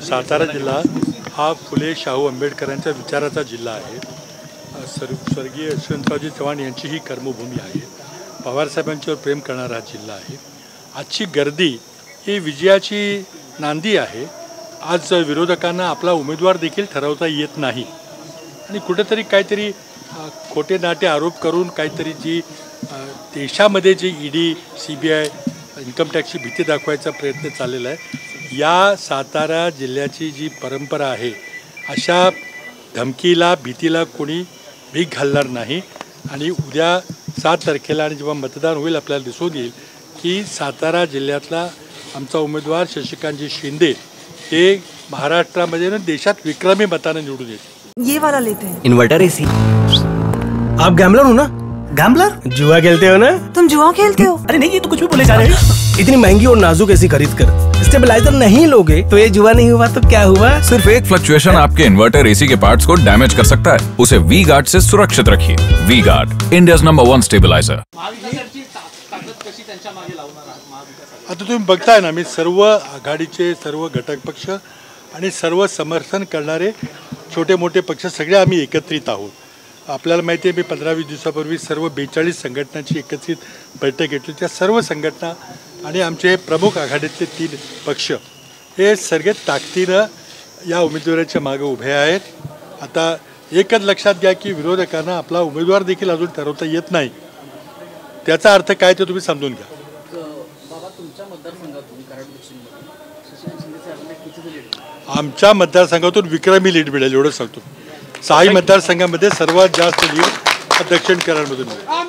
सातारा जिल्हा हा फुले शाहू आंबेडकरांच्या विचाराचा जिल्हा आहे। स्वर्गीय यशवंतरावजी चव्हाण यांची ही कर्मभूमी आहे। पवारसाहेबांच्यावर प्रेम करणारा हा जिल्हा आहे। आजची गर्दी ही विजयाची नांदी आहे। आज विरोधकांना आपला उमेदवार देखील ठरवता येत नाही आणि कुठेतरी काहीतरी खोटे नाटे आरोप करून काहीतरी जी देशामध्ये जी ईडी सीबीआय इन्कम टॅक्सची भीती दाखवायचा प्रयत्न चाललेला आहे। या सातारा जिल्ह्याची जी परंपरा आहे अशा धमकीला भीतीला कोणी भीक घालणार नाही आणि उद्या 7 तारखेला आणि जेव्हा मतदान होईल आपल्याला दिसून येईल की सातारा जिल्ह्यातला आमचा उमेदवार शशिकांतजी शिंदे हे महाराष्ट्रामध्ये देशात विक्रमी मताने निवडून येतील। ये वाला लेते हैं। Inverter AC. आप गैम्बलर हो ना? गैम्बलर? जुआ खेलते हो ना? तुम जुआ खेलते हो? अरे नहीं, ये तो कुछ भी बोले जा रहे हैं। इतनी महंगी और नाजुक एसी खरीद कर स्टेबलाइजर नहीं लोगे तो ये जुआ नहीं हुआ तो क्या हुआ? सिर्फ एक फ्लक्चुएशन आपके इन्वर्टर एसी के पार्ट्स को डैमेज कर सकता है। उसे वी गार्ड से सुरक्षित रखिए। V guard, India's number 1 stabiliser. आता तुम्ही बघताय ना, मी सर्व आघाडीचे सर्व घटक पक्ष आणि सर्व समर्थन करणारे छोटे मोठे पक्ष सगळे आम्ही एकत्रित आहोत। आपल्याला माहिती आहे, मी 15-20 दिवसापूर्वी सर्व 42 संघटनांची एकत्रित बैठक घेतली। त्या सर्व संघटना आणि आमचे प्रमुख आघाडीतले 3 पक्ष हे सगळे ताकदीनं या उमेदवाराच्या मागे उभे आहेत। आता एकच लक्षात घ्या की विरोधकांना आपला उमेदवार देखील अजून ठरवता येत नाही। त्याचा अर्थ काय ते तुम्ही समजून घ्या। आमच्या मतदारसंघातून विक्रमी लीड मिळेल एवढं सांगतो। 6 मतदारसंघामध्ये सर्वात जास्त लीड दक्षिण कराडमधून मिळेल।